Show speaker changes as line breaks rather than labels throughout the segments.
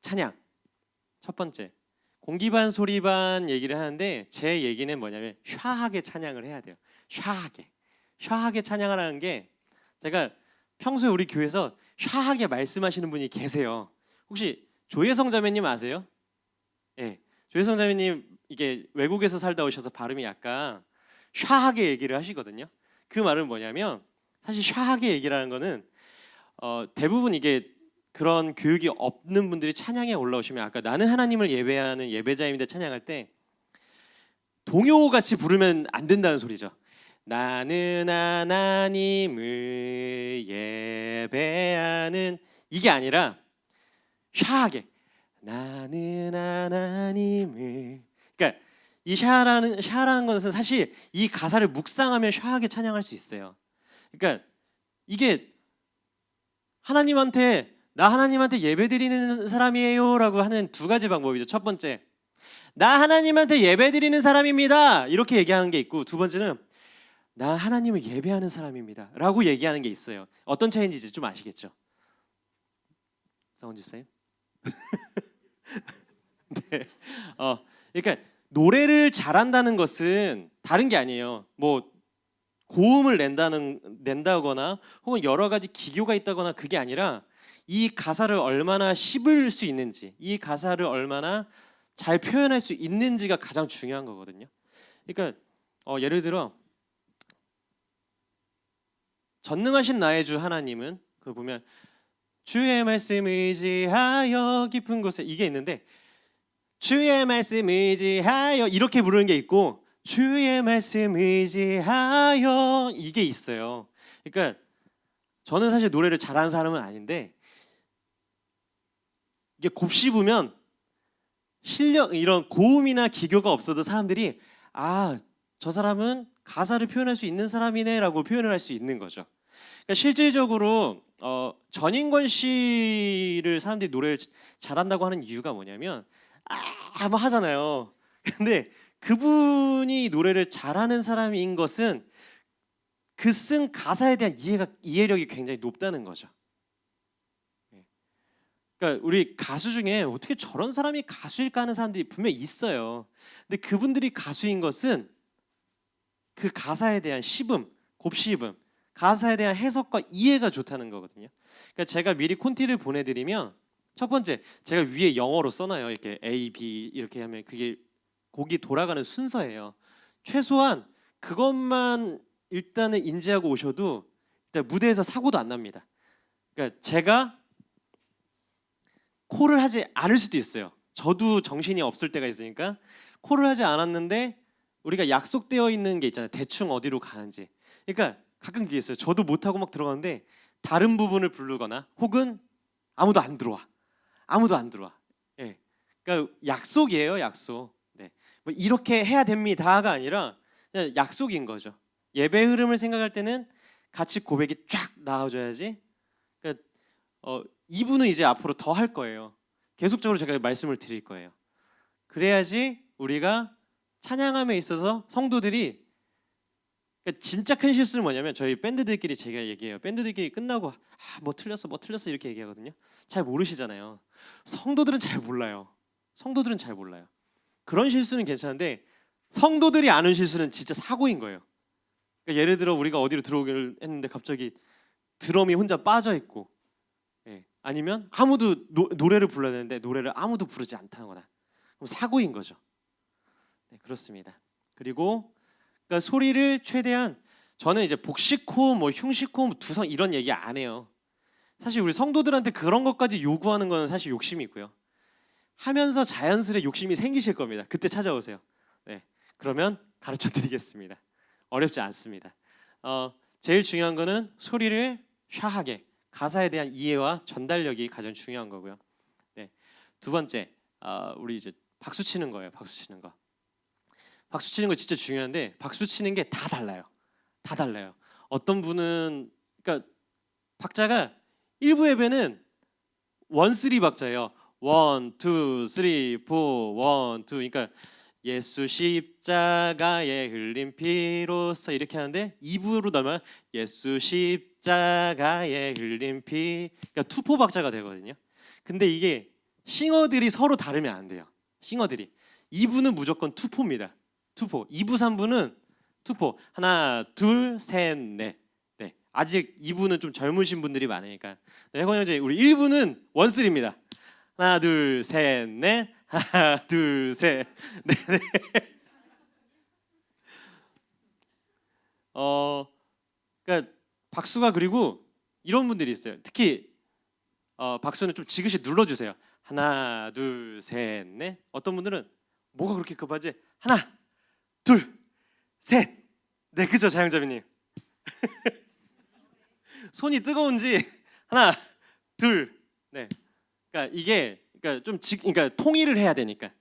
찬양 첫 번째 공기반 소리반 얘기를 하는데 제 얘기는 뭐냐면 샤하게 찬양을 해야 돼요. 샤하게 찬양하라는 게 제가 평소에 우리 교회에서 샤하게 말씀하시는 분이 계세요. 혹시 조혜성 자매님 아세요? 예, 조혜성 자매님 이게 외국에서 살다 오셔서 발음이 약간 샤하게 얘기를 하시거든요. 그 말은 뭐냐면 사실 샤하게 얘기라는 거는 대부분 이게 그런 교육이 없는 분들이 찬양에 올라오시면 아까 나는 하나님을 예배하는 예배자입니다 찬양할 때 동요 같이 부르면 안 된다는 소리죠. 나는 하나님을 예배하는 이게 아니라 샤하게 나는 하나님을 그러니까 이 샤라는 것은 사실 이 가사를 묵상하면 샤하게 찬양할 수 있어요. 그러니까 이게 나 하나님한테 예배드리는 사람이에요라고 하는 두 가지 방법이죠. 첫 번째, 나 하나님한테 예배드리는 사람입니다. 이렇게 얘기하는 게 있고 두 번째는 나 하나님을 예배하는 사람입니다라고 얘기하는 게 있어요. 어떤 차이인지 이제 좀 아시겠죠? 사원 주세요. 네. 그러니까 노래를 잘한다는 것은 다른 게 아니에요. 뭐 고음을 낸다거나 혹은 여러 가지 기교가 있다거나 그게 아니라 이 가사를 얼마나 씹을 수 있는지, 이 가사를 얼마나 잘 표현할 수 있는지가 가장 중요한 거거든요. 그러니까 예를 들어 전능하신 나의 주 하나님은 그 보면 주의 말씀 의지하여 깊은 곳에 이게 있는데 주의 말씀 의지하여 이렇게 부르는 게 있고 주의 말씀 의지하여 이게 있어요. 그러니까 저는 사실 노래를 잘하는 사람은 아닌데 이게 곱씹으면 실력 이런 고음이나 기교가 없어도 사람들이 저 사람은 가사를 표현할 수 있는 사람이네라고 표현을 할 수 있는 거죠. 그러니까 실질적으로 전인권 씨를 사람들이 노래를 잘한다고 하는 이유가 뭐냐면 뭐 하잖아요. 근데 그분이 노래를 잘하는 사람인 것은 그 쓴 가사에 대한 이해력이 굉장히 높다는 거죠. 그러니까 우리 가수 중에 어떻게 저런 사람이 가수일까 하는 사람들이 분명히 있어요. 근데 그분들이 가수인 것은 그 가사에 대한 곱씹음, 가사에 대한 해석과 이해가 좋다는 거거든요. 그러니까 제가 미리 콘티를 보내드리면 첫 번째 제가 위에 영어로 써놔요. 이렇게 A, B 이렇게 하면 그게 곡이 돌아가는 순서예요. 최소한 그것만 일단은 인지하고 오셔도 일단 무대에서 사고도 안 납니다. 그러니까 제가 콜을 하지 않을 수도 있어요. 저도 정신이 없을 때가 있으니까 콜을 하지 않았는데 우리가 약속되어 있는 게 있잖아요. 대충 어디로 가는지. 그러니까 가끔 그게 있어요. 저도 못하고 막 들어가는데 다른 부분을 부르거나 혹은 아무도 안 들어와. 예. 그러니까 약속이에요, 약속. 네. 뭐 이렇게 해야 됩니다가 아니라 그냥 약속인 거죠. 예배 흐름을 생각할 때는 같이 고백이 쫙 나와줘야지. 그러니까 이분은 이제 앞으로 더 할 거예요. 계속적으로 제가 말씀을 드릴 거예요. 그래야지 우리가 찬양함에 있어서 성도들이 그러니까 진짜 큰 실수는 뭐냐면 저희 밴드들끼리 제가 얘기해요. 밴드들끼리 끝나고 뭐 틀렸어 이렇게 얘기하거든요. 잘 모르시잖아요. 성도들은 잘 몰라요. 그런 실수는 괜찮은데 성도들이 아는 실수는 진짜 사고인 거예요. 그러니까 예를 들어 우리가 어디로 들어오기를 했는데 갑자기 드럼이 혼자 빠져 있고 아니면 아무도 노래를 불러야 되는데 노래를 아무도 부르지 않다거나 그럼 사고인 거죠. 네, 그렇습니다. 그리고 그러니까 소리를 최대한 저는 이제 복식호흡, 뭐 흉식호흡, 두성 이런 얘기 안 해요. 사실 우리 성도들한테 그런 것까지 요구하는 거는 사실 욕심이고요. 하면서 자연스레 욕심이 생기실 겁니다. 그때 찾아오세요. 네, 그러면 가르쳐 드리겠습니다. 어렵지 않습니다. 제일 중요한 거는 소리를 샤하게 가사에 대한 이해와 전달력이 가장 중요한 거고요. 네, 두 번째 우리 이제 박수 치는 거예요. 박수 치는 거 진짜 중요한데 박수 치는 게 다 달라요. 어떤 분은 그러니까 박자가 1부 예배는 1, 3 박자예요. 1, 2, 3, 4, 1, 2 그러니까 예수 십자가에 흘린 피로써 이렇게 하는데 2부로 넘으면 예수 십자가에 흘린 피 그러니까 투포 박자가 되거든요. 근데 이게 싱어들이 서로 다르면 안 돼요. 싱어들이 2부는 무조건 투포입니다. 투포. 2부 3부는 투포. 하나, 둘, 셋, 넷. 네. 아직 2부는 좀 젊으신 분들이 많으니까. 네, 해건 형제 우리 1부는 원쓰리입니다. 하나, 둘, 셋, 넷. 하나, 둘, 셋, 넷. 네. 그러니까 박수가 그리고 이런 분들이 있어요. 특히 박수는 좀 지그시 눌러주세요. 하나, 둘, 셋, 넷. 어떤 분들은 뭐가 그렇게 급하지? 하나, 둘, 셋. 네, 그죠, 자영자비님. 손이 뜨거운지 하나, 둘, 네. 그러니까 이게 그러니까 통일을 해야 되니까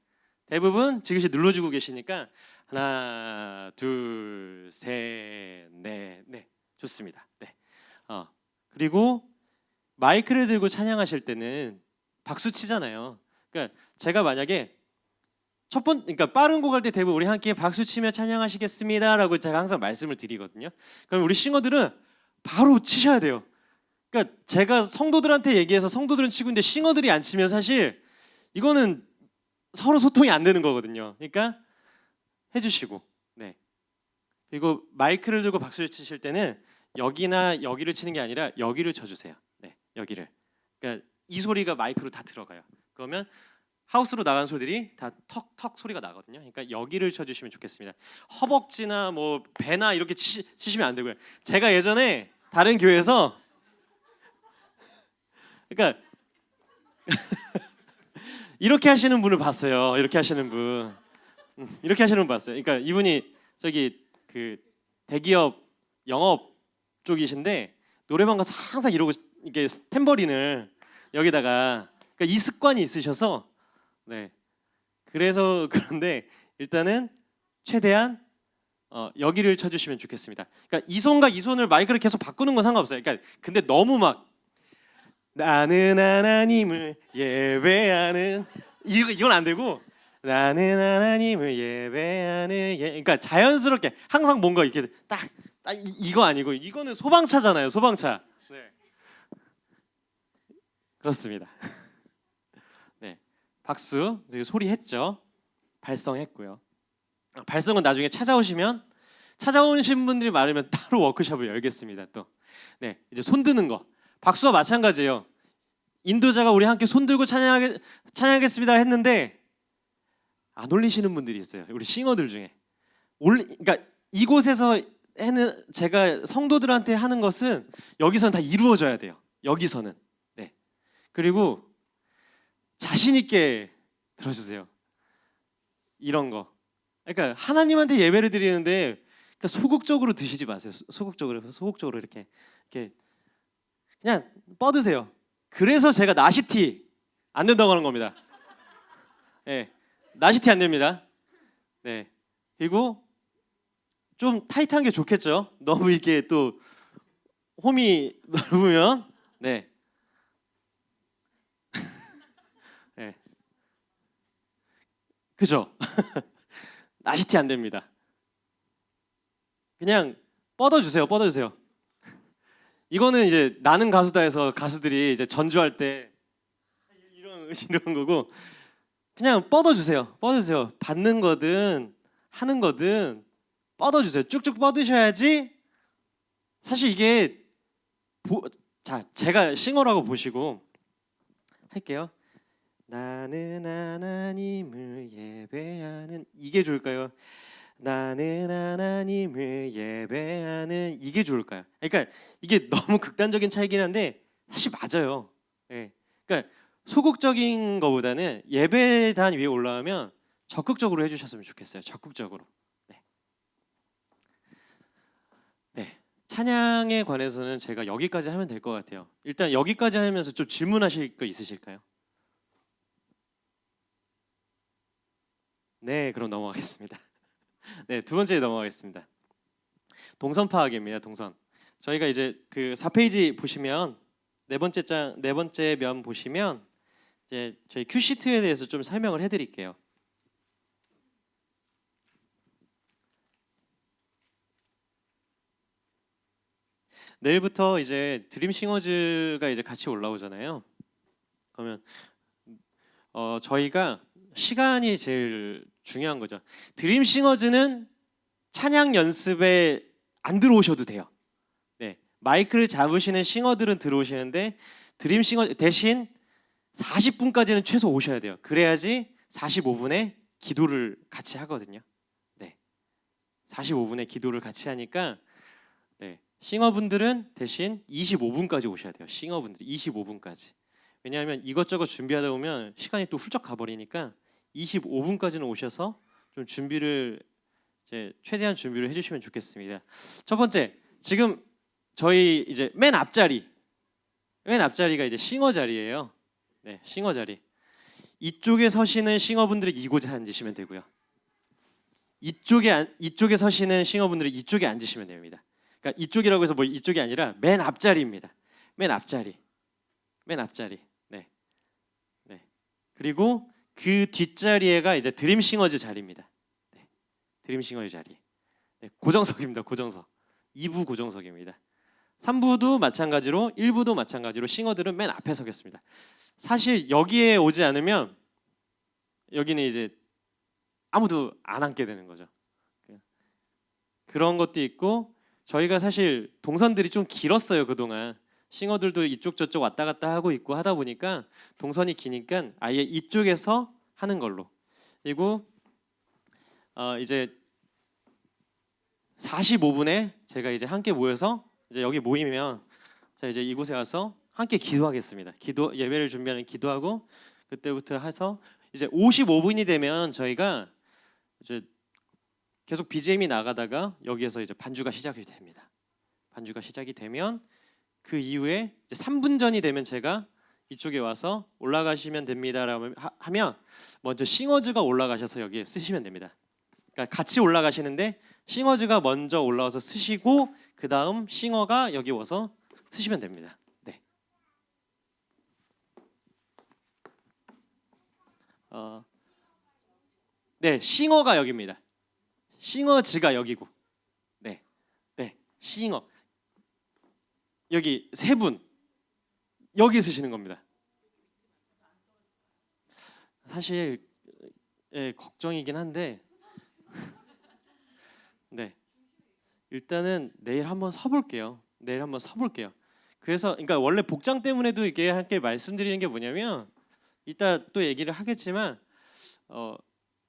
대부분 지그시 눌러주고 계시니까 하나, 둘, 셋, 넷, 네, 좋습니다. 네. 그리고 마이크를 들고 찬양하실 때는 박수 치잖아요. 그러니까 제가 만약에 그러니까 빠른 곡 할 때 대부분 우리 함께 박수 치며 찬양하시겠습니다라고 제가 항상 말씀을 드리거든요. 그럼 우리 싱어들은 바로 치셔야 돼요. 그러니까 제가 성도들한테 얘기해서 성도들은 치고 있는데 싱어들이 안 치면 사실 이거는 서로 소통이 안 되는 거거든요. 그러니까 해주시고, 네. 그리고 마이크를 들고 박수를 치실 때는 여기나 여기를 치는 게 아니라 여기를 쳐주세요. 네, 여기를. 그러니까 이 소리가 마이크로 다 들어가요. 그러면 하우스로 나간 소리들이 다 턱턱 소리가 나거든요. 그러니까 여기를 쳐주시면 좋겠습니다. 허벅지나 뭐 배나 이렇게 치시면 안 되고요. 제가 예전에 다른 교회에서 그러니까 이렇게 하시는 분을 봤어요. 이렇게 하시는 분, 이렇게 하시는 분 봤어요. 그러니까 이분이 저기 그 대기업 영업 쪽이신데 노래방 가서 항상 이러고 이게 탬버린을 여기다가 그러니까 이 습관이 있으셔서 네. 그래서 그런데 일단은 최대한 여기를 쳐주시면 좋겠습니다. 그러니까 이 손과 이 손을 마이크를 계속 바꾸는 건 상관없어요. 그러니까 근데 너무 막 나는 하나님을 예배하는 이건 안 되고 나는 하나님을 예배하는 그러니까 자연스럽게 항상 뭔가 이렇게 딱 이거 아니고 이거는 소방차잖아요. 소방차. 네. 그렇습니다. 네. 박수 그리고 소리 했죠. 발성했고요. 발성은 나중에 찾아오신 분들이 많으면 따로 워크숍을 열겠습니다. 또 네, 이제 손 드는 거 박수와 마찬가지예요. 인도자가 우리 함께 손 들고 찬양하겠습니다 했는데 안 올리시는 분들이 있어요. 우리 싱어들 중에 그러니까 이곳에서 제가 성도들한테 하는 것은 여기서는 다 이루어져야 돼요. 여기서는 네. 그리고 자신 있게 들어주세요. 이런 거. 그러니까 하나님한테 예배를 드리는데 그러니까 소극적으로 드시지 마세요. 소극적으로 이렇게 그냥 뻗으세요. 그래서 제가 나시티 안 된다고 하는 겁니다. 네, 나시티 안 됩니다. 네, 그리고 좀 타이트한 게 좋겠죠. 너무 이게 또 홈이 넓으면 네, 네, 그죠? 나시티 안 됩니다. 그냥 뻗어주세요. 이거는 이제 나는 가수다에서 가수들이 이제 전주할 때 이런 거고 그냥 뻗어주세요. 받는 거든 하는 거든 뻗어주세요. 쭉쭉 뻗으셔야지. 사실 이게 자 제가 싱어라고 보시고 할게요. 나는 하나님을 예배하는 이게 좋을까요? 나는 하나님을 예배하는 이게 좋을까요? 그러니까 이게 너무 극단적인 차이긴 한데 사실 맞아요. 예. 그러니까 소극적인 거보다는 예배단 위에 올라오면 적극적으로 해주셨으면 좋겠어요. 적극적으로. 네. 네. 찬양에 관해서는 제가 여기까지 하면 될 것 같아요. 일단 여기까지 하면서 좀 질문하실 거 있으실까요? 네, 그럼 넘어가겠습니다. 네, 두 번째 넘어가겠습니다. 동선 파악입니다. 동선. 저희가 이제 그 4페이지 보시면 네 번째 면 보시면 이제 저희 큐 시트에 대해서 좀 설명을 해드릴게요. 내일부터 이제 드림 싱어즈가 이제 같이 올라오잖아요. 그러면 저희가 시간이 제일 중요한 거죠. 드림싱어즈는 찬양 연습에 안 들어오셔도 돼요. 네, 마이크를 잡으시는 싱어들은 들어오시는데 드림싱어 대신 40분까지는 최소 오셔야 돼요. 그래야지 45분에 기도를 같이 하거든요. 네, 45분에 기도를 같이 하니까 네, 싱어분들은 대신 25분까지 오셔야 돼요. 싱어분들이 25분까지. 왜냐하면 이것저것 준비하다 보면 시간이 또 훌쩍 가버리니까 25분까지는 오셔서 좀 준비를 이제 최대한 준비를 해주시면 좋겠습니다. 첫 번째, 지금 저희 이제 맨 앞자리가 이제 싱어 자리예요. 네, 싱어 자리. 이쪽에 서시는 싱어분들이 이곳에 앉으시면 되고요. 이쪽에 서시는 싱어분들이 이쪽에 앉으시면 됩니다. 그러니까 이쪽이라고 해서 뭐 이쪽이 아니라 맨 앞자리입니다. 맨 앞자리. 네. 네. 그리고 그 뒷자리에가 이제 드림싱어즈 자리입니다. 네. 드림싱어즈 자리. 네. 고정석입니다. 고정석. 2부 고정석입니다. 3부도 마찬가지로 1부도 마찬가지로 싱어들은 맨 앞에 서겠습니다. 사실 여기에 오지 않으면 여기는 이제 아무도 안 앉게 되는 거죠. 그런 것도 있고 저희가 사실 동선들이 좀 길었어요. 그동안 싱어들도 이쪽 저쪽 왔다 갔다 하고 있고 하다 보니까 동선이 기니까 아예 이쪽에서 하는 걸로. 그리고 이제 45분에 제가 이제 함께 모여서 이제 여기 모이면 자 이제 이곳에 와서 함께 기도하겠습니다. 기도 예배를 준비하는 기도하고 그때부터 해서 이제 55분이 되면 저희가 이제 계속 BGM이 나가다가 여기에서 이제 반주가 시작이 됩니다. 반주가 시작이 되면 그 이후에 이제 3분 전이 되면 제가 이쪽에 와서 올라가시면 됩니다라고 하면 먼저 싱어즈가 올라가셔서 여기에 쓰시면 됩니다. 그러니까 같이 올라가시는데 싱어즈가 먼저 올라와서 쓰시고 그 다음 싱어가 여기 와서 쓰시면 됩니다. 네. 네, 싱어가 여기입니다. 싱어즈가 여기고, 네, 싱어 여기 세 분 여기 쓰시는 겁니다. 사실 걱정이긴 한데, 네, 일단은 내일 한번 서볼게요. 그래서 그러니까 원래 복장 때문에도 이게 함께 말씀드리는 게 뭐냐면 이따 또 얘기를 하겠지만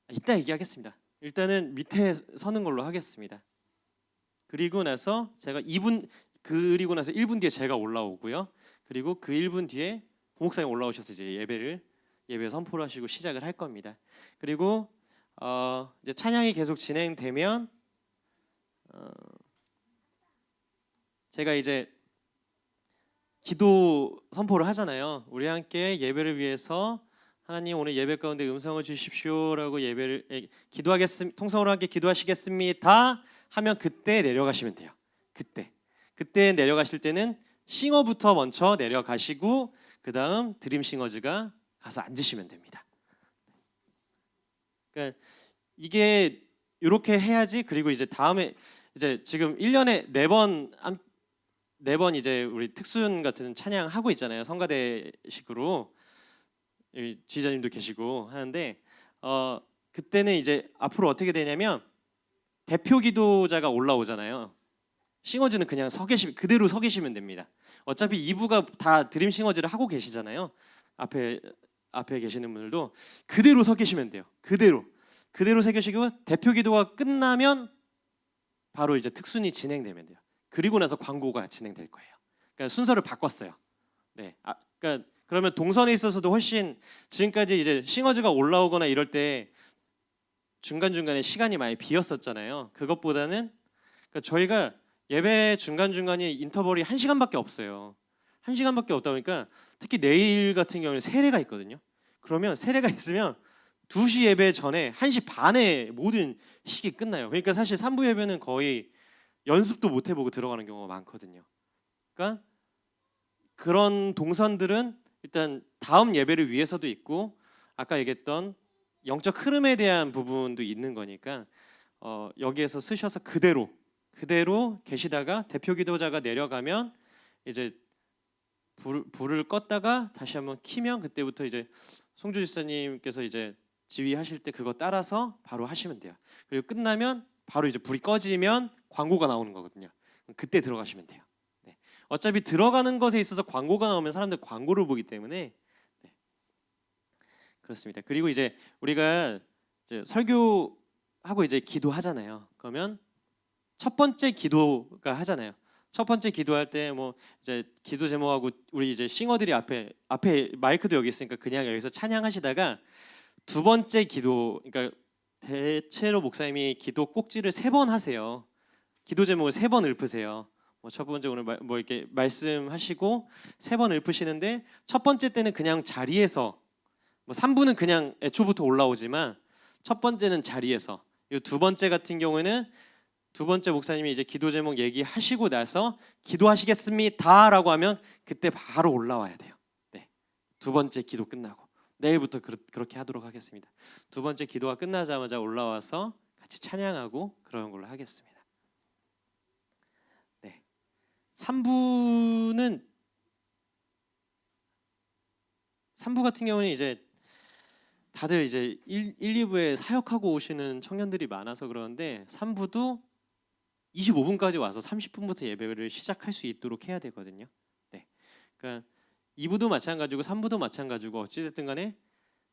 이따 얘기하겠습니다. 일단은 밑에 서는 걸로 하겠습니다. 그리고 나서 제가 1분 뒤에 제가 올라오고요. 그리고 그 1분 뒤에 부목사님 올라오셔서 이제 예배 선포를 하시고 시작을 할 겁니다. 그리고 이제 찬양이 계속 진행되면 제가 이제 기도 선포를 하잖아요. 우리 함께 예배를 위해서 하나님 오늘 예배 가운데 음성을 주십시오라고 통성으로 함께 기도하시겠습니다 하면 그때 내려가시면 돼요. 그때 내려가실 때는 싱어부터 먼저 내려가시고 그 다음 드림싱어즈가 가서 앉으시면 됩니다. 그러니까 이게 이렇게 해야지. 그리고 이제 다음에 이제 지금 1년에 4번 이제 우리 특순 같은 찬양 하고 있잖아요. 성가대식으로 지휘자님도 계시고 하는데 그때는 이제 앞으로 어떻게 되냐면 대표 기도자가 올라오잖아요. 싱어즈는 그냥 그대로 서 계시면 됩니다. 어차피 2부가 다 드림 싱어즈를 하고 계시잖아요. 앞에 계시는 분들도 그대로 서 계시면 돼요. 그대로 서 계시고 대표 기도가 끝나면 바로 이제 특순이 진행되면 돼요. 그리고 나서 광고가 진행될 거예요. 그러니까 순서를 바꿨어요. 네, 그러니까 그러면 동선에 있어서도 훨씬 지금까지 이제 싱어즈가 올라오거나 이럴 때 중간중간에 시간이 많이 비었었잖아요. 그것보다는 그러니까 저희가 예배 중간중간에 인터벌이 1시간밖에 없어요. 1시간밖에 없다 보니까 특히 내일 같은 경우는 세례가 있거든요. 그러면 세례가 있으면 2시 예배 전에 1시 반에 모든 식이 끝나요. 그러니까 사실 3부 예배는 거의 연습도 못 해보고 들어가는 경우가 많거든요. 그러니까 그런 동선들은 일단 다음 예배를 위해서도 있고 아까 얘기했던 영적 흐름에 대한 부분도 있는 거니까 여기에서 쓰셔서 그대로 계시다가 대표 기도자가 내려가면 이제 불을 껐다가 다시 한번 키면 그때부터 이제 송주 집사님께서 이제 지휘하실 때 그거 따라서 바로 하시면 돼요. 그리고 끝나면 바로 이제 불이 꺼지면 광고가 나오는 거거든요. 그때 들어가시면 돼요. 네. 어차피 들어가는 것에 있어서 광고가 나오면 사람들 광고를 보기 때문에 네. 그렇습니다. 그리고 이제 우리가 이제 설교하고 이제 기도하잖아요. 그러면 첫 번째 기도가 하잖아요. 첫 번째 기도할 때 뭐 이제 기도 제목하고 우리 이제 싱어들이 앞에 마이크도 여기 있으니까 그냥 여기서 찬양하시다가 두 번째 기도, 그러니까 대체로 목사님이 기도 꼭지를 3번 하세요. 기도 제목을 3번 읊으세요. 뭐 첫 번째 오늘 뭐 이렇게 말씀하시고 3번 읊으시는데 첫 번째 때는 그냥 자리에서 뭐 3부는 그냥 애초부터 올라오지만 첫 번째는 자리에서, 이 두 번째 같은 경우에는 두 번째 목사님이 이제 기도 제목 얘기하시고 나서 기도하시겠습니다라고 하면 그때 바로 올라와야 돼요. 네, 두 번째 기도 끝나고 내일부터 그렇게 하도록 하겠습니다. 두 번째 기도가 끝나자마자 올라와서 같이 찬양하고 그런 걸로 하겠습니다. 네, 3부 같은 경우는 이제 다들 이제 1, 2부에 사역하고 오시는 청년들이 많아서 그러는데 3부도 25분까지 와서 30분부터 예배를 시작할 수 있도록 해야 되거든요. 네, 그러니까 2부도 마찬가지고 3부도 마찬가지고 어찌됐든 간에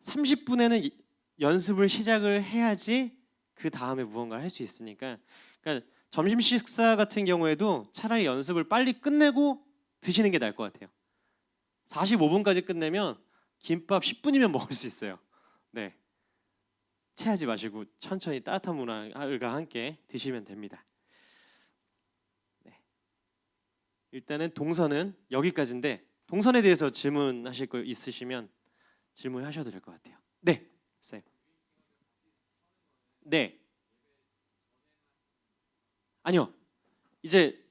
30분에는 연습을 시작을 해야지 그 다음에 무언가를 할 수 있으니까, 그러니까 점심 식사 같은 경우에도 차라리 연습을 빨리 끝내고 드시는 게 나을 것 같아요. 45분까지 끝내면 김밥 10분이면 먹을 수 있어요. 네, 체하지 마시고 천천히 따뜻한 물과 함께 드시면 됩니다. 네, 일단은 동선은 여기까지인데 동선에 대해서 질문하실 거 있으시면 질문하셔도 될 것 같아요. 네, 쌤. 네. 아니요. 이제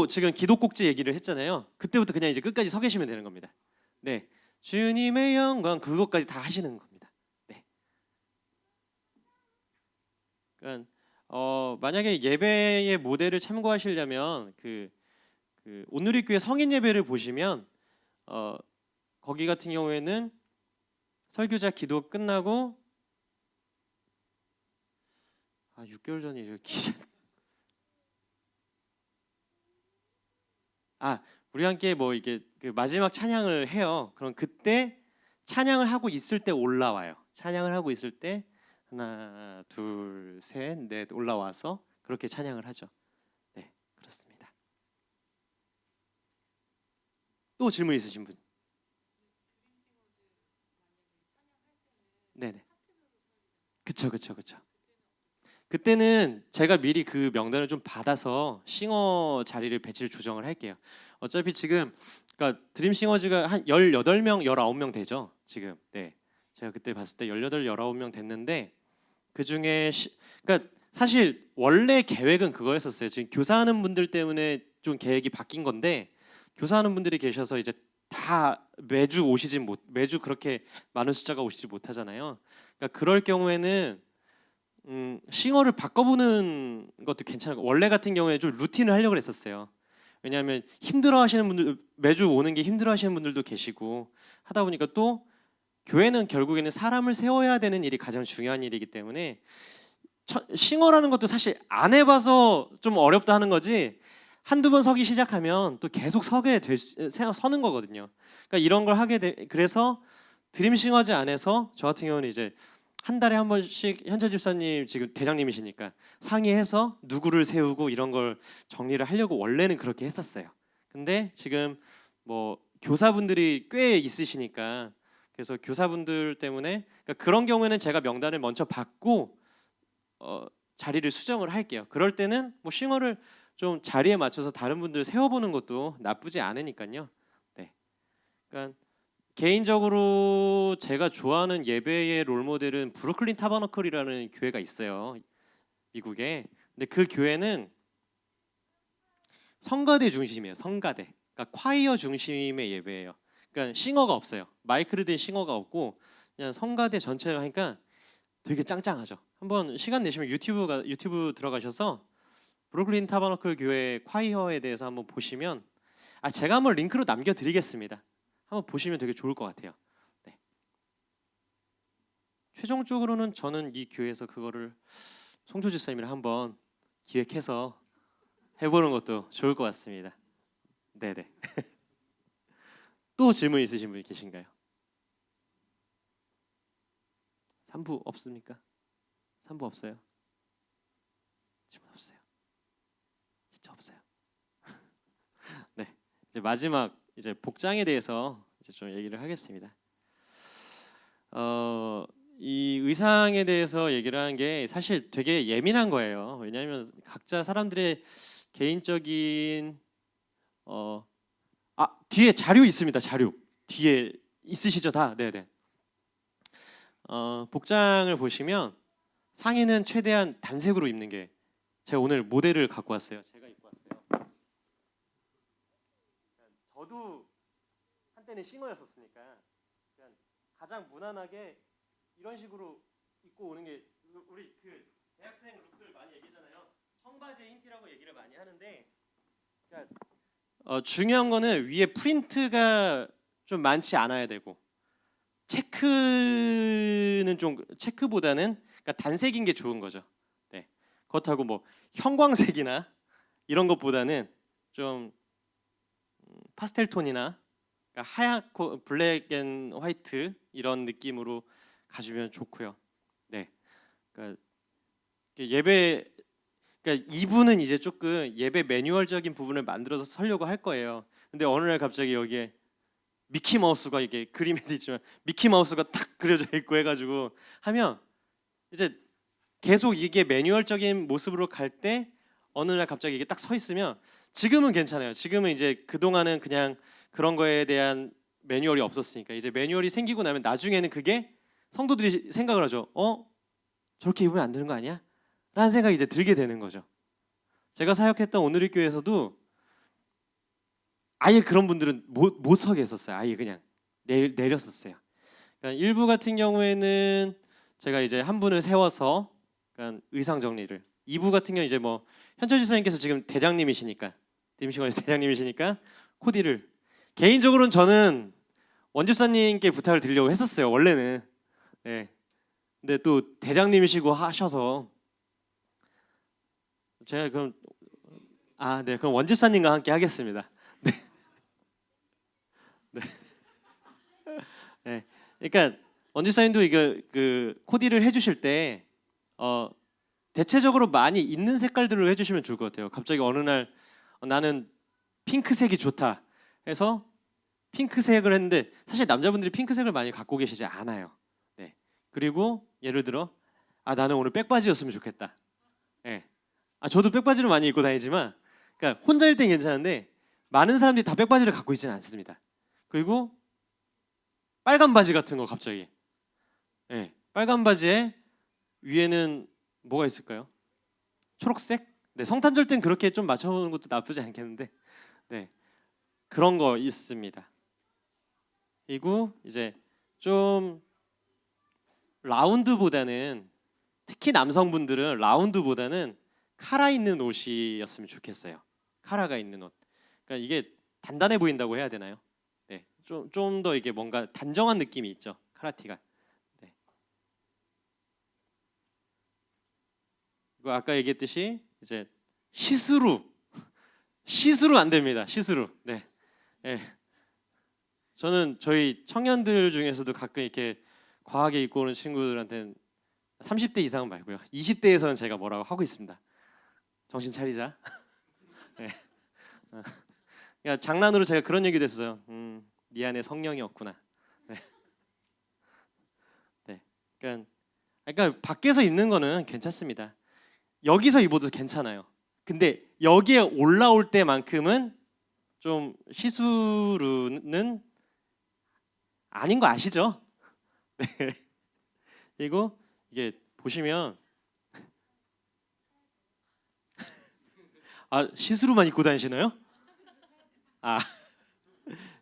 지금 기도 꼭지 얘기를 했잖아요. 그때부터 그냥 이제 끝까지 서 계시면 되는 겁니다. 네, 주님의 영광 그것까지 다 하시는 겁니다. 네. 그러니까 만약에 예배의 모델을 참고하시려면 그 온누리교회 성인 예배를 보시면 거기 같은 경우에는 설교자 기도 끝나고 6개월 전에 이렇게 우리 함께 뭐 이게 그 마지막 찬양을 해요. 그럼 그때 찬양을 하고 있을 때 올라와요. 찬양을 하고 있을 때 하나, 둘, 셋, 넷 올라와서 그렇게 찬양을 하죠. 네, 그렇습니다. 또 질문 있으신 분? 네네. 그쵸. 그때는 제가 미리 그 명단을 좀 받아서 싱어 자리를 배치를 조정을 할게요. 어차피 지금 그러니까 드림싱어즈가 한 18명, 19명 되죠. 지금. 네. 제가 그때 봤을 때 18, 19명 됐는데 그중에 그러니까 사실 원래 계획은 그거였었어요. 지금 교사하는 분들 때문에 좀 계획이 바뀐 건데 교사하는 분들이 계셔서 이제 다 매주 그렇게 많은 숫자가 오시지 못하잖아요. 그러니까 그럴 경우에는 싱어를 바꿔보는 것도 괜찮고, 원래 같은 경우에 좀 루틴을 하려고 했었어요. 왜냐하면 힘들어하시는 분들, 매주 오는 게 힘들어하시는 분들도 계시고 하다 보니까 또 교회는 결국에는 사람을 세워야 되는 일이 가장 중요한 일이기 때문에 싱어라는 것도 사실 안 해봐서 좀 어렵다 하는 거지, 한두 번 서기 시작하면 또 계속 서는 거거든요. 그러니까 이런 걸 그래서 드림싱어즈 안에서 저 같은 경우는 이제 한 달에 한 번씩 현철 집사님 지금 대장님이시니까 상의해서 누구를 세우고 이런 걸 정리를 하려고 원래는 그렇게 했었어요. 근데 지금 뭐 교사분들이 꽤 있으시니까 그래서 교사분들 때문에 그러니까 그런 경우에는 제가 명단을 먼저 받고 자리를 수정을 할게요. 그럴 때는 뭐 싱어를 좀 자리에 맞춰서 다른 분들 세워보는 것도 나쁘지 않으니까요. 네. 그러니까 개인적으로 제가 좋아하는 예배의 롤모델은 브루클린 타버너클이라는 교회가 있어요, 미국에. 근데 그 교회는 성가대 중심이에요. 성가대. 그러니까 콰이어 중심의 예배예요. 그러니까 싱어가 없어요. 마이크를 든 싱어가 없고 그냥 성가대 전체를 하니까 되게 짱짱하죠. 한번 시간 내시면 유튜브 들어가셔서 브루클린 타버너클 교회 콰이어에 대해서 한번 보시면 제가 한번 링크로 남겨드리겠습니다. 한번 보시면 되게 좋을 것 같아요. 네. 최종적으로는 저는 이 교회에서 그거를 송조 집사님이랑 한번 기획해서 해보는 것도 좋을 것 같습니다. 네네. 또 질문 있으신 분이 계신가요? 3부 없습니까? 3부 없어요? 질문 없어요. 진짜 없어요. 네, 이제 마지막 이제 복장에 대해서 이제 좀 얘기를 하겠습니다. 이 의상에 대해서 얘기를 하는 게 사실 되게 예민한 거예요. 왜냐하면 각자 사람들의 개인적인 뒤에 자료 있습니다. 자료 뒤에 있으시죠 다? 네네. 복장을 보시면 상의는 최대한 단색으로 입는 게, 제가 오늘 모델을 갖고 왔어요. 제가 입고 왔어요. 저도 한때는 싱어였었으니까 가장 무난하게 이런 식으로 입고 오는 게, 우리 그 대학생 룩들 많이 얘기잖아요. 청바지에 흰티라고 얘기를 많이 하는데, 중요한 거는 위에 프린트가 좀 많지 않아야 되고, 체크는 좀, 체크보다는 그러니까 단색인 게 좋은 거죠. 네. 그렇다고 뭐 형광색이나 이런 것보다는 좀 파스텔 톤이나, 그러니까 하얗고 블랙 앤 화이트 이런 느낌으로 가주면 좋고요. 네. 그러니까 예배, 그러니까 이분은 이제 조금 예배 매뉴얼적인 부분을 만들어서 설려고 할 거예요. 근데 어느 날 갑자기 여기에 미키 마우스가, 이게 그림에도 있지만 미키 마우스가 탁 그려져 있고 해가지고 하면 이제 계속 이게 매뉴얼적인 모습으로 갈 때 어느 날 갑자기 이게 딱 서 있으면, 지금은 괜찮아요. 지금은 이제 그동안은 그냥 그런 거에 대한 매뉴얼이 없었으니까, 이제 매뉴얼이 생기고 나면 나중에는 그게 성도들이 생각을 하죠. 저렇게 입으면 안 되는 거 아니야? 라는 생각이 이제 들게 되는 거죠. 제가 사역했던 오누리 교회에서도 아예 그런 분들은 못 서게 했었어요. 아예 그냥 내렸었어요. 그러니까 일부 같은 경우에는 제가 이제 한 분을 세워서 그러니까 의상 정리를, 2부 같은 경우 이제 뭐 현철 지사님께서 지금 대장님이시니까, 임시관에서 대장님이시니까 코디를, 개인적으로는 저는 원집사님께 부탁을 드리려고 했었어요 원래는. 네. 근데 또 대장님이시고 하셔서 제가 그럼 네, 그럼 원집사님과 함께 하겠습니다. 네. 네. 네. 그러니까 원집사님도 이거 그 코디를 해주실 때 대체적으로 많이 있는 색깔들로 해주시면 좋을 것 같아요. 갑자기 어느 날 나는 핑크색이 좋다 해서 핑크색을 했는데, 사실 남자분들이 핑크색을 많이 갖고 계시지 않아요. 네. 그리고 예를 들어 나는 오늘 백바지였으면 좋겠다. 네. 저도 백바지를 많이 입고 다니지만, 그러니까 혼자일 땐 괜찮은데 많은 사람들이 다 백바지를 갖고 있지는 않습니다. 그리고 빨간 바지 같은 거 갑자기, 네. 빨간 바지에 위에는 뭐가 있을까요? 초록색? 네, 성탄절 땐 그렇게 좀 맞춰보는 것도 나쁘지 않겠는데, 네, 그런 거 있습니다. 그리고 이제 좀 라운드보다는, 특히 남성분들은 라운드보다는 카라 있는 옷이었으면 좋겠어요. 카라가 있는 옷. 그러니까 이게 단단해 보인다고 해야 되나요? 네, 좀 더 이게 뭔가 단정한 느낌이 있죠. 카라티가. 네. 그리고 아까 얘기했듯이 이제 시스루 안 됩니다. 시스루. 네. 네. 저는 저희 청년들 중에서도 가끔 이렇게 과하게 입고 오는 친구들한테는 30대 이상은 말고요, 20대에서는 제가 뭐라고 하고 있습니다. 정신 차리자. 네. 그러니까 장난으로 제가 그런 얘기도 했어요. 네 안에 성령이 없구나. 네. 네. 그러니까 밖에서 입는 거는 괜찮습니다. 여기서 입어도 괜찮아요. 근데 여기에 올라올 때만큼은 좀 시스루는 아닌 거 아시죠? 네. 그리고 이게 보시면 시스루만 입고 다니시나요?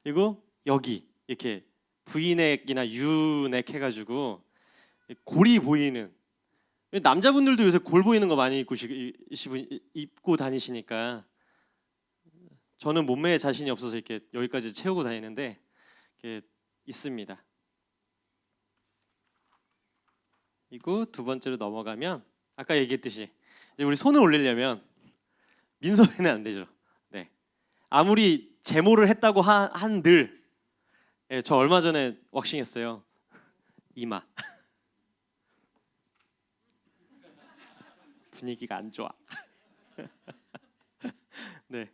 그리고 여기 이렇게 V넥이나 U넥 해가지고 골이 보이는, 남자분들도 요새 골 보이는 거 많이 입고 다니시니까 저는 몸매에 자신이 없어서 이렇게 여기까지 채우고 다니는데 이렇게 있습니다. 그리고 두 번째로 넘어가면 아까 얘기했듯이 이제 우리 손을 올리려면 민소매는 안 되죠. 네. 아무리 제모를 했다고 한들 저 얼마 전에 왁싱했어요. 이마. 분위기가 안 좋아. 네.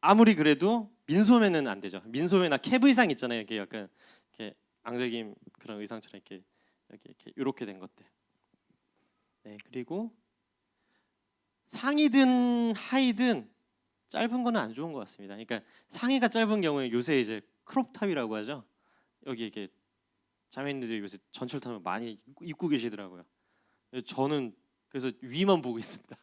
아무리 그래도 민소매는 안 되죠. 민소매나 캡 의상 있잖아요. 이렇게 약간 이렇게 앙적임 그런 의상처럼 이렇게 된 것들. 네. 그리고 상의든 하의든 짧은 거는 안 좋은 것 같습니다. 그러니까 상의가 짧은 경우에 요새 이제 크롭탑이라고 하죠. 여기 이렇게 자매님들이 요새 전철탑을 많이 입고 계시더라고요. 저는 그래서 위만 보고 있습니다.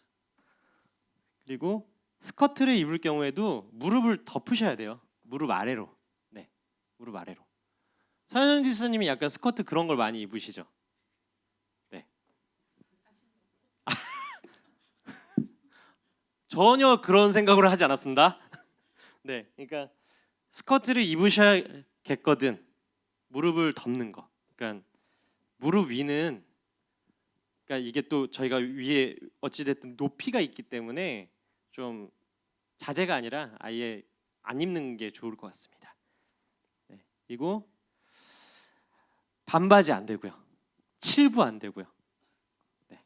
그리고 스커트를 입을 경우에도 무릎을 덮으셔야 돼요. 무릎 아래로. 네, 무릎 아래로. 서현정 지사님이 약간 스커트 그런 걸 많이 입으시죠? 네. 전혀 그런 생각으로 하지 않았습니다. 네, 그러니까 스커트를 입으셔야겠거든. 무릎을 덮는 거. 그러니까 무릎 위는 그러니까 이게 또 저희가 위에 어찌 됐든 높이가 있기 때문에 좀 자제가 아니라 아예 안 입는 게 좋을 것 같습니다. 네, 그리고 반바지 안 되고요. 칠부 안 되고요. 네.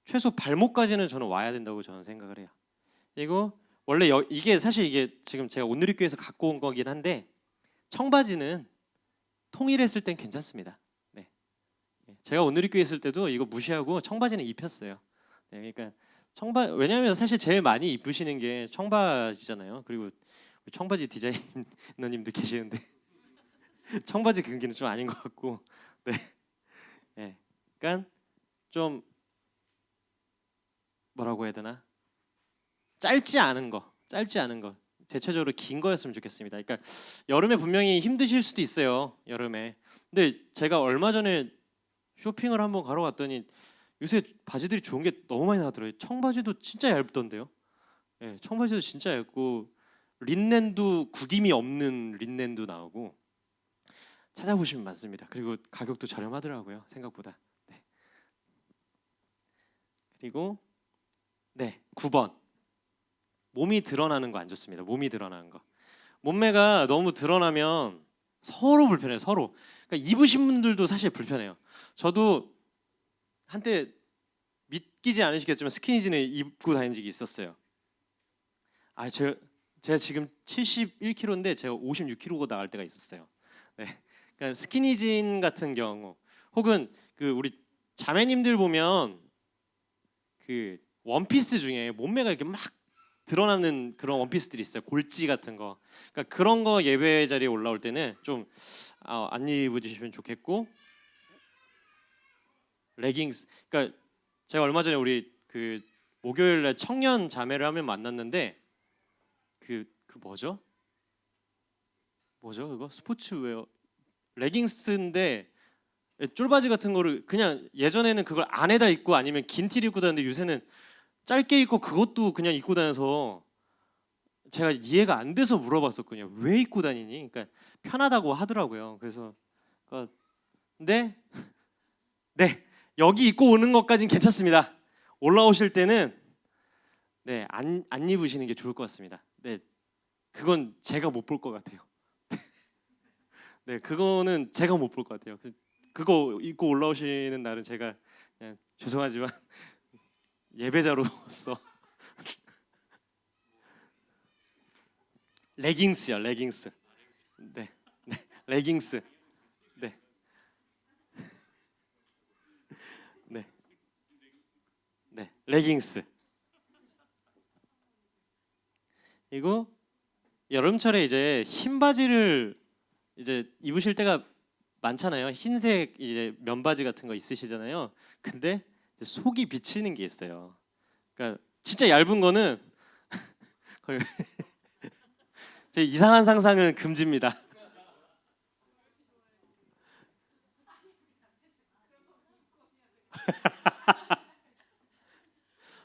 최소 발목까지는 저는 와야 된다고 저는 생각을 해요. 그리고 원래 이게 사실 이게 지금 제가 온누리교에서 갖고 온 거긴 한데 청바지는 통일했을 땐 괜찮습니다. 네. 제가 온누리교에 있을 때도 이거 무시하고 청바지는 입혔어요. 네, 그러니까 왜냐하면 사실 제일 많이 입으시는 게 청바지잖아요. 그리고 청바지 디자이너님도 계시는데 청바지 근기는 좀 아닌 것 같고, 네, 네. 그러니까 좀 뭐라고 해야 되나? 짧지 않은 거. 대체적으로 긴 거였으면 좋겠습니다. 그러니까 여름에 분명히 힘드실 수도 있어요. 여름에. 근데 제가 얼마 전에 쇼핑을 한번 가러 갔더니 요새 바지들이 좋은 게 너무 많이 나더라고요. 청바지도 진짜 얇던데요. 네, 청바지도 진짜 얇고 린넨도 구김이 없는 린넨도 나오고 찾아보시면 많습니다. 그리고 가격도 저렴하더라고요. 생각보다. 네. 그리고 네, 9번. 몸이 드러나는 거 안 좋습니다. 몸이 드러나는 거. 몸매가 너무 드러나면 서로 불편해요. 서로. 그러니까 입으신 분들도 사실 불편해요. 저도 한때 믿기지 않으시겠지만 스키니진을 입고 다닌 적이 있었어요. 제가 지금 71kg인데 제가 56kg가 나갈 때가 있었어요. 네. 그러니까 스키니진 같은 경우 혹은 그 우리 자매님들 보면 그 원피스 중에 몸매가 이렇게 막 드러나는 그런 원피스들이 있어요. 골지 같은 거. 그러니까 그런 거 예배 자리에 올라올 때는 좀 안 입으시면 좋겠고 레깅스. 그러니까 제가 얼마 전에 우리 그 목요일날 청년 자매를 하면 만났는데 그 뭐죠? 그거 스포츠웨어 레깅스인데 쫄바지 같은 거를 그냥 예전에는 그걸 안에다 입고 아니면 긴 티를 입고 다녔는데 요새는 짧게 입고 그것도 그냥 입고 다녀서 제가 이해가 안 돼서 물어봤었거든요. 왜 입고 다니니? 그러니까 편하다고 하더라고요. 그래서 근데 네, 여기 입고 오는 것까지는 괜찮습니다. 올라오실 때는 네, 안 입으시는 게 좋을 것 같습니다. 네, 그건 제가 못 볼 것 같아요. 네, 그거는 제가 못 볼 것 같아요. 그거 입고 올라오시는 날은 제가 그냥 죄송하지만 예배자로서 레깅스요, 레깅스. 네, 네, 레깅스. 네, 네, 네, 레깅스. 그리고 여름철에 이제 흰 바지를 이제 입으실 때가 많잖아요. 흰색 이제 면바지 같은 거 있으시잖아요. 근데 이제 속이 비치는 게 있어요. 그러니까 진짜 얇은 거는 거의 제 이상한 상상은 금지입니다.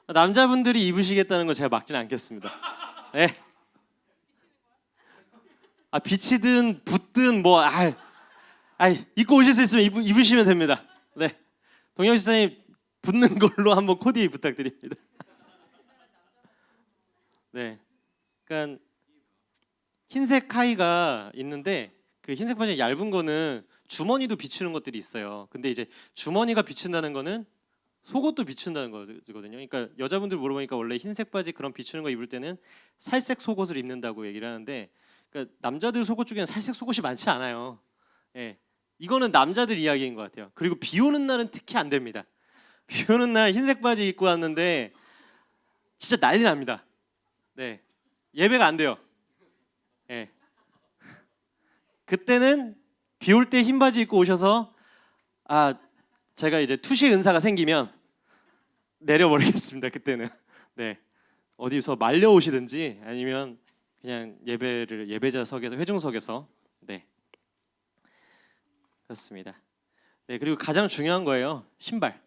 남자분들이 입으시겠다는 거 제가 막지는 않겠습니다. 네. 비치든 붓든 뭐 입고 오실 수 있으면 입으시면 됩니다. 네. 동영 집사님 붙는 걸로 한번 코디 부탁드립니다. 네. 그러니까 흰색 카이가 있는데 그 흰색 바지 얇은 거는 주머니도 비추는 것들이 있어요. 근데 이제 주머니가 비춘다는 거는 속옷도 비춘다는 거거든요. 그러니까 여자분들 물어보니까 원래 흰색 바지 그런 비추는 거 입을 때는 살색 속옷을 입는다고 얘기를 하는데, 그러니까 남자들 속옷 중에는 살색 속옷이 많지 않아요. 예, 이거는 남자들 이야기인 것 같아요. 그리고 비 오는 날은 특히 안 됩니다. 비 오는 날 흰색 바지 입고 왔는데 진짜 난리 납니다. 네, 예배가 안 돼요. 예, 그때는 비 올 때 흰 바지 입고 오셔서 제가 이제 투시 은사가 생기면 내려버리겠습니다. 그때는. 네, 어디서 말려 오시든지 아니면 그냥 예배자석에서 회중석에서. 네, 그렇습니다. 네, 그리고 가장 중요한 거예요. 신발.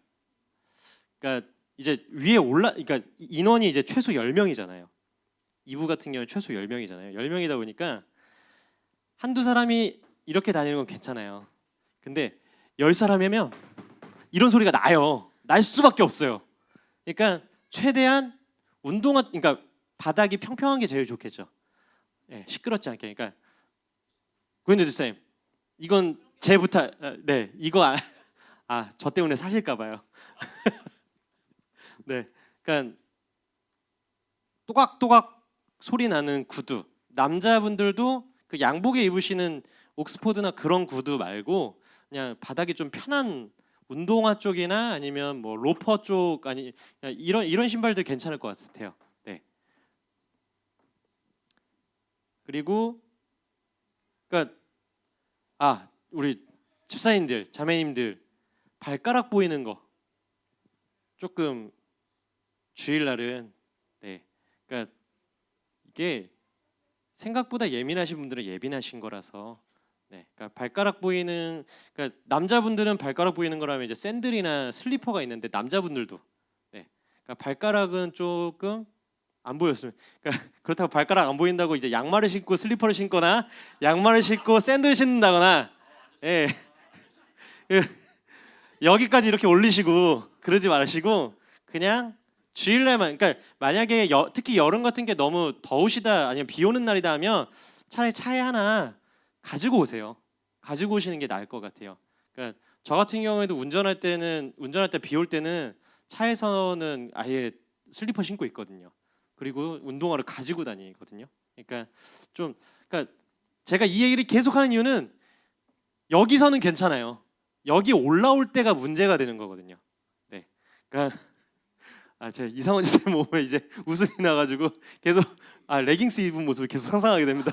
그러니까 이제 그러니까 인원이 이제 최소 10명이잖아요. 2부 같은 경우는 최소 10명이잖아요. 10명이다 보니까 한두 사람이 이렇게 다니는 건 괜찮아요. 근데 10사람이면 이런 소리가 나요. 날 수밖에 없어요. 그러니까 최대한 그러니까 바닥이 평평한 게 제일 좋겠죠. 네, 시끄럽지 않게. 그러니까 고현재 집사님, 이건 제 부탁. 네, 이거 저 때문에 사실까 봐요. 네, 그러니까 또각또각 소리 나는 구두. 남자분들도 그 양복에 입으시는 옥스포드나 그런 구두 말고 그냥 바닥이 좀 편한 운동화 쪽이나 아니면 뭐 로퍼 쪽 이런 신발들 괜찮을 것 같아요. 네. 그리고 그러니까 우리 집사님들, 자매님들 발가락 보이는 거 조금 주일날은 그러니까 이게 생각보다 예민하신 분들은 예민하신 거라서 그러니까 발가락 보이는 그러니까 남자분들은 발가락 보이는 거라면 이제 샌들이나 슬리퍼가 있는데 남자분들도 그러니까 발가락은 조금 안 보였으면 그렇다고 발가락 안 보인다고 이제 양말을 신고 슬리퍼를 신거나 양말을 신고 샌들 신는다거나 여기까지 이렇게 올리시고 그러지 마시고 그냥 주일날만 그러니까 만약에 특히 여름 같은 게 너무 더우시다 아니면 비 오는 날이다 하면 차라리 차에 하나 가지고 오세요. 가지고 오시는 게 나을 것 같아요. 그러니까 저 같은 경우에도 운전할 때 비 올 때는 차에서는 아예 슬리퍼 신고 있거든요. 그리고 운동화를 가지고 다니거든요. 그러니까 제가 이 얘기를 계속하는 이유는 여기서는 괜찮아요. 여기 올라올 때가 문제가 되는 거거든요. 네, 그러니까 제가 이상원 선생님 보면 이제 웃음이 나가지고 계속 레깅스 입은 모습을 계속 상상하게 됩니다.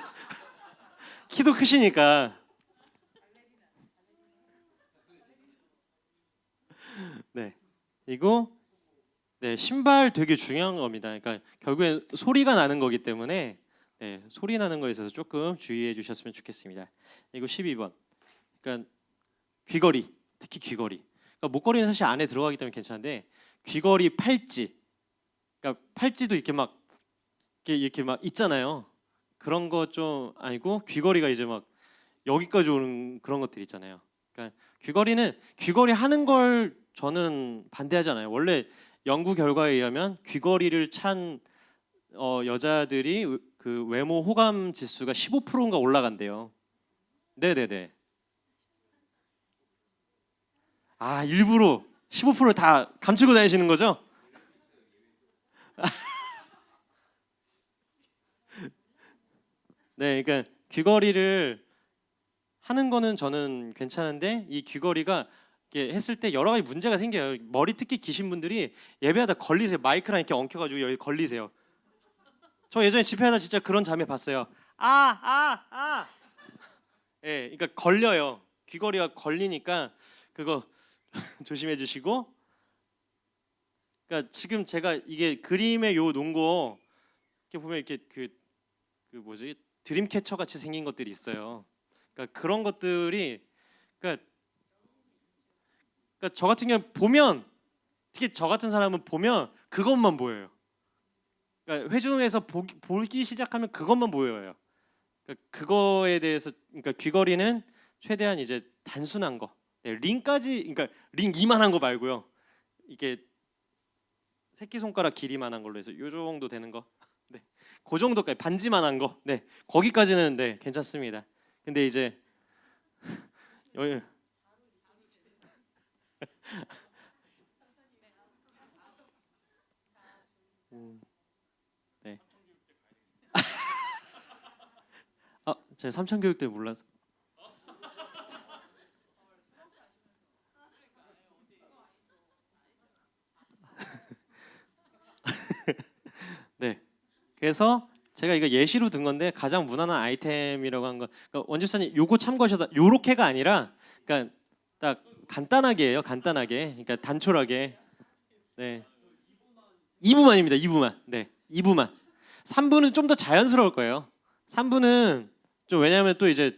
키도 크시니까. 네, 그리고 신발 되게 중요한 겁니다. 그러니까 결국엔 소리가 나는 거기 때문에 소리 나는 거에 있어서 조금 주의해 주셨으면 좋겠습니다. 그리고 12번. 그러니까 귀걸이, 특히 귀걸이. 그러니까 목걸이는 사실 안에 들어가기 때문에 괜찮은데 귀걸이, 팔찌. 그러니까 팔찌도 이렇게 막 있잖아요. 그런 거 좀 아니고 귀걸이가 이제 막 여기까지 오는 그런 것들 있잖아요. 그러니까 귀걸이 하는 걸 저는 반대하지 않아요. 원래 연구 결과에 의하면 귀걸이를 찬 여자들이 그 외모 호감 지수가 15%인가 올라간대요. 네네네. 일부러 15%를 다 감추고 다니시는 거죠? 네, 그러니까 귀걸이를 하는 거는 저는 괜찮은데 이 귀걸이가 이렇게 했을 때 여러 가지 문제가 생겨요. 머리 특히 기신 분들이 예배하다 걸리세요. 마이크랑 이렇게 엉켜가지고 여기 걸리세요. 저 예전에 집회하다 진짜 그런 자매 봤어요. 그러니까 걸려요. 귀걸이가 걸리니까 그거 조심해 주시고. 그러니까 지금 제가 이게 그림에 놓은 거 이렇게 보면 이렇게 그 뭐지 드림캐쳐 같이 생긴 것들이 있어요. 그러니까 그런 것들이 그러니까 저 같은 경우 보면 특히 저 같은 사람은 보면 그것만 보여요. 그러니까 회중에서 보기 시작하면 그것만 보여요. 그러니까 그거에 대해서 그러니까 귀걸이는 최대한 이제 단순한 거, 네, 링까지 그러니까 링 이만한 거 말고요. 이게 새끼 손가락 길이만한 걸로 해서 요 정도 되는 거, 네, 그 정도까지 반지만한 거, 네, 거기까지는 네 괜찮습니다. 근데 이제 여- 네. 제가 삼천 교육 때 몰라서. 네. 그래서 제가 이거 예시로 든 건데 가장 무난한 아이템이라고 한 거. 그러니까 원집사님 요거 참고하셔서 요렇게가 아니라 그러니까 딱 간단하게 해요. 간단하게. 그러니까 단촐하게. 네. 2부만입니다. 2부만. 네. 2부만. 3부는 좀 더 자연스러울 거예요. 3부는 좀 왜냐하면 또 이제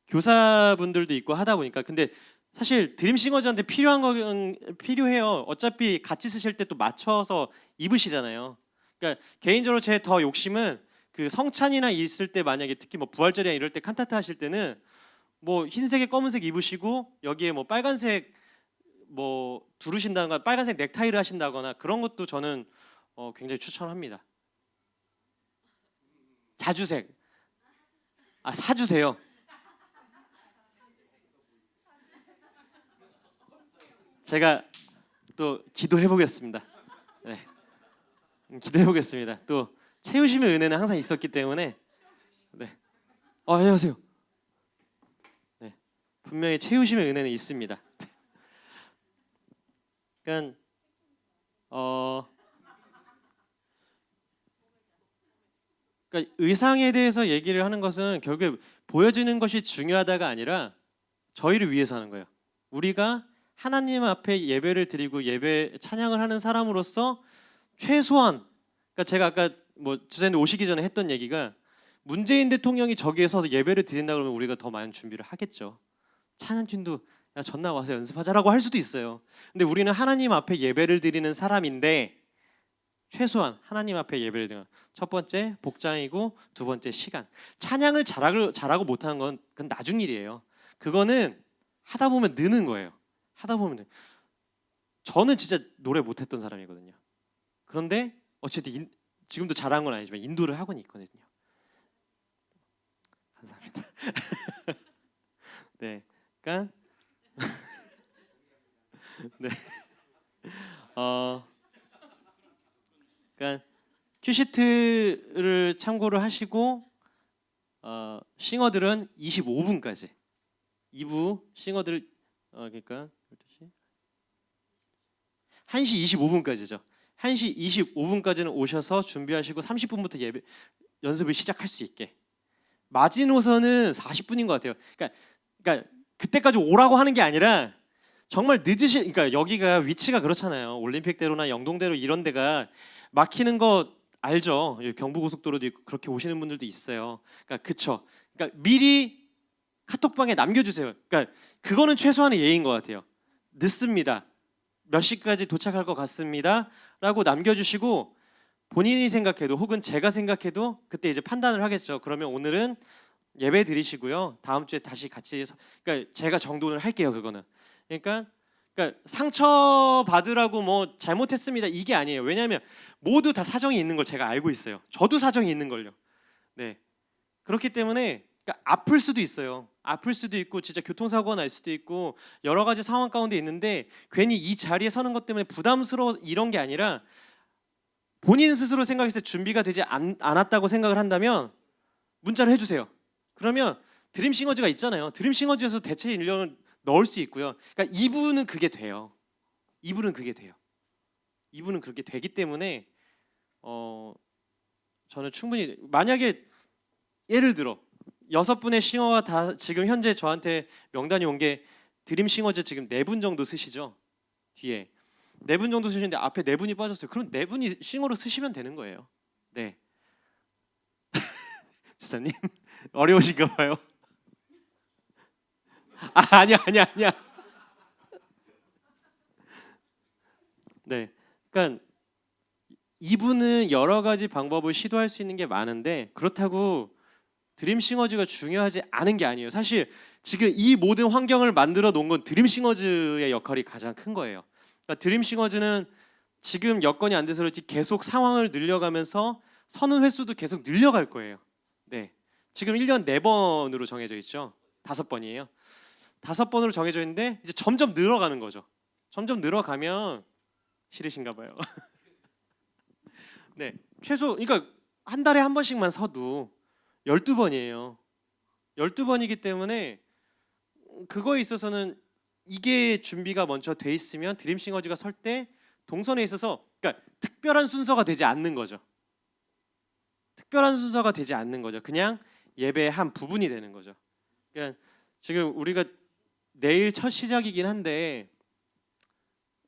교사분들도 있고 하다 보니까 근데 사실 드림싱어즈한테 필요한 건 필요해요. 어차피 같이 쓰실 때 또 맞춰서 입으시잖아요. 그러니까 개인적으로 제 더 욕심은 그 성찬이나 있을 때 만약에 특히 뭐 부활절이나 이럴 때 칸타타 하실 때는 뭐 흰색에 검은색 입으시고 여기에 뭐 빨간색 뭐 두르신다거나 빨간색 넥타이를 하신다거나 그런 것도 저는 굉장히 추천합니다. 자주색. 사주세요. 제가 또 기도해 보겠습니다. 네. 기도해 보겠습니다. 또 채우심의 은혜는 항상 있었기 때문에 네. 안녕하세요. 네. 분명히 채우심의 은혜는 있습니다. 그러니까 어 그러니까 의상에 대해서 얘기를 하는 것은 결국에 보여지는 것이 중요하다가 아니라 저희를 위해서 하는 거예요. 우리가 하나님 앞에 예배를 드리고 예배 찬양을 하는 사람으로서 최소한 그러니까 제가 아까 뭐 주사님 오시기 전에 했던 얘기가 문재인 대통령이 저기에 서서 예배를 드린다 그러면 우리가 더 많은 준비를 하겠죠. 찬양팀도 야 전날 와서 연습하자라고 할 수도 있어요. 근데 우리는 하나님 앞에 예배를 드리는 사람인데 최소한 하나님 앞에 예배를 드리는 첫 번째 복장이고 두 번째 시간. 찬양을 잘하고 못하는 건 그건 나중 일이에요. 그거는 하다 보면 느는 거예요. 하다 보면 저는 진짜 노래 못했던 사람이거든요. 그런데 어쨌든 지금도 잘한 건 아니지만 인도를 하고는 있거든요. 감사합니다. 네, 그러니까 네, 어, 그러니까 큐시트를 참고를 하시고 싱어들은 25분까지 2부 싱어들 그러니까 1시 25분까지죠. 1시 25분까지는 오셔서 준비하시고 30분부터 예배 연습을 시작할 수 있게. 마지노선은 40분인 것 같아요. 그러니까 그때까지 오라고 하는 게 아니라 정말 그러니까 여기가 위치가 그렇잖아요. 올림픽대로나 영동대로 이런 데가 막히는 거 알죠? 경부고속도로도 있고 그렇게 오시는 분들도 있어요. 그러니까 그쵸. 그러니까 미리 카톡방에 남겨주세요. 그러니까 그거는 최소한의 예인 것 같아요. 늦습니다. 몇 시까지 도착할 것 같습니다.라고 남겨주시고 본인이 생각해도 혹은 제가 생각해도 그때 이제 판단을 하겠죠. 그러면 오늘은 예배 드리시고요. 다음 주에 다시 같이 해서 그러니까 제가 정돈을 할게요. 그거는 그러니까 상처 받으라고 뭐 잘못했습니다 이게 아니에요. 왜냐하면 모두 다 사정이 있는 걸 제가 알고 있어요. 저도 사정이 있는 걸요. 네 그렇기 때문에 그러니까 아플 수도 있어요. 아플 수도 있고 진짜 교통사고가 날 수도 있고 여러 가지 상황 가운데 있는데 괜히 이 자리에 서는 것 때문에 부담스러워 이런 게 아니라 본인 스스로 생각했을 때 준비가 되지 않았다고 생각을 한다면 문자를 해주세요. 그러면 드림싱어즈가 있잖아요. 드림싱어즈에서 대체 인력을 넣을 수 있고요. 그러니까 이분은 그게 돼요. 이분은 그게 돼요. 이분은 그렇게 되기 때문에 저는 충분히 만약에 예를 들어 6분의 싱어가 다 지금 현재 저한테 명단이 온 게 드림싱어즈 지금 4분 정도 쓰시죠. 뒤에 4분 정도 쓰시는데 앞에 4분이 빠졌어요. 그럼 4분이 싱어로 쓰시면 되는 거예요. 네. 지사님 어려우신가 봐요. 아니야. 네. 그러니까 이분은 여러 가지 방법을 시도할 수 있는 게 많은데 그렇다고 드림싱어즈가 중요하지 않은 게 아니에요. 사실 지금 이 모든 환경을 만들어 놓은 건 드림싱어즈의 역할이 가장 큰 거예요. 그러니까 드림싱어즈는 지금 여건이 안 돼서 그렇지 계속 상황을 늘려가면서 서는 횟수도 계속 늘려갈 거예요. 네. 지금 1년 4번으로 정해져 있죠. 5번이에요. 5번으로 정해져 있는데 이제 점점 늘어가는 거죠. 점점 늘어가면 싫으신가 봐요. 네. 최소 그러니까 한 달에 한 번씩만 서도 12번이에요. 12번이기 때문에 그거에 있어서는 이게 준비가 먼저 돼 있으면 드림싱어즈가 설 때 동선에 있어서 그러니까 특별한 순서가 되지 않는 거죠. 특별한 순서가 되지 않는 거죠. 그냥 예배의 한 부분이 되는 거죠. 그러니까 지금 우리가 내일 첫 시작이긴 한데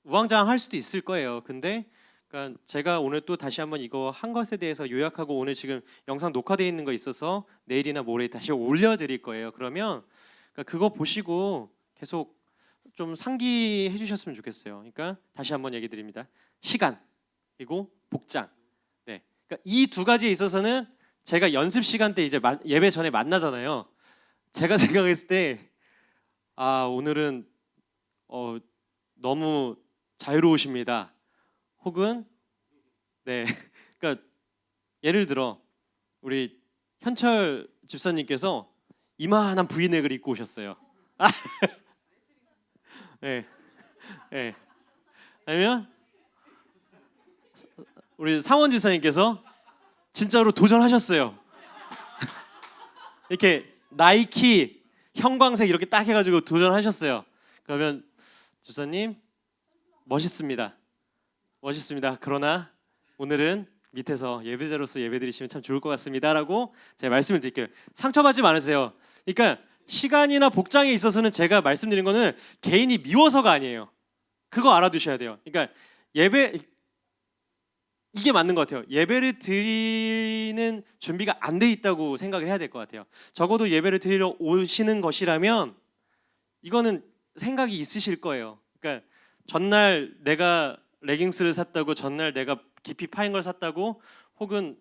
우왕좌왕할 수도 있을 거예요. 근데 그러니까 제가 오늘 또 다시 한번 이거 한 것에 대해서 요약하고 오늘 지금 영상 녹화되어 있는 거 있어서 내일이나 모레 다시 올려드릴 거예요. 그러면 그러니까 그거 보시고 계속 좀 상기해 주셨으면 좋겠어요. 그러니까 다시 한번 얘기 드립니다. 시간 그리고 복장. 네. 그러니까 이 두 가지에 있어서는 제가 연습 시간 때 이제 예배 전에 만나잖아요. 제가 생각했을 때 오늘은 너무 자유로우십니다. 혹은 네. 그러니까 예를 들어 우리 현철 집사님께서 이만한 브이넥을 입고 오셨어요. 네. 네. 아니면 우리 상원 집사님께서 진짜로 도전하셨어요. 이렇게 나이키 형광색 이렇게 딱 해가지고 도전하셨어요. 그러면 집사님 멋있습니다. 멋있습니다. 그러나 오늘은 밑에서 예배자로서 예배드리시면 참 좋을 것 같습니다라고 제가 말씀을 드릴게요. 상처받지 마세요. 그러니까 시간이나 복장에 있어서는 제가 말씀드린 거는 개인이 미워서가 아니에요. 그거 알아두셔야 돼요. 그러니까 예배 이게 맞는 것 같아요. 예배를 드리는 준비가 안 돼 있다고 생각을 해야 될 것 같아요. 적어도 예배를 드리러 오시는 것이라면 이거는 생각이 있으실 거예요. 그러니까 전날 내가 레깅스를 샀다고 전날 내가 깊이 파인 걸 샀다고 혹은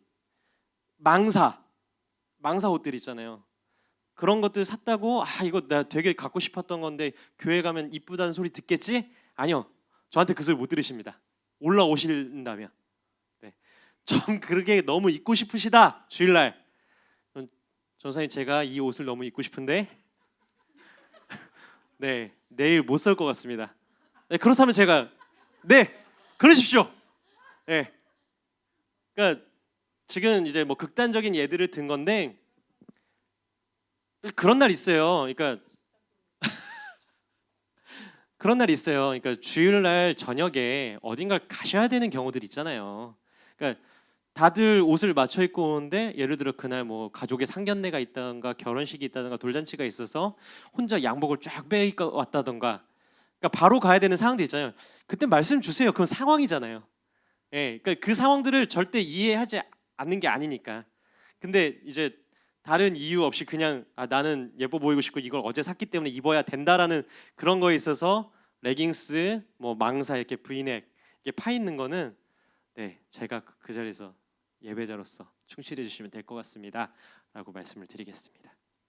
망사 옷들 있잖아요. 그런 것들 샀다고 이거 나 되게 갖고 싶었던 건데 교회 가면 이쁘다는 소리 듣겠지? 아니요. 저한테 그 소리 못 들으십니다. 올라오신다면. 네. 좀 그렇게 너무 입고 싶으시다. 주일날. 전사님 제가 이 옷을 너무 입고 싶은데 네 내일 못 살 것 같습니다. 네, 그렇다면 제가 네 그러십시오. 네. 그러니까 지금 이제 뭐 극단적인 예들을 든 건데 그런 날 있어요. 그러니까 그런 날 있어요. 그러니까 주일날 저녁에 어딘가 가셔야 되는 경우들 있잖아요. 그러니까 다들 옷을 맞춰 입고 오는데 예를 들어 그날 뭐 가족의 상견례가 있다던가 결혼식이 있다던가 돌잔치가 있어서 혼자 양복을 쫙 빼입고 왔다던가 그러니까 바로 가야 되는 상황도 있잖아요. 그때 말씀 주세요. 그건 상황이잖아요. 예, 그러니까 그 상황들을 절대 이해하지 않는 게 아니니까. 근데 이제 다른 이유 없이 그냥 나는 예뻐 보이고 싶고 이걸 어제 샀기 때문에 입어야 된다라는 그런 거에 있어서 레깅스, 뭐 망사 이렇게 브이넥 이렇게 파 있는 거는 네 제가 그 자리에서 예배자로서 충실해 주시면 될 것 같습니다라고 말씀을 드리겠습니다.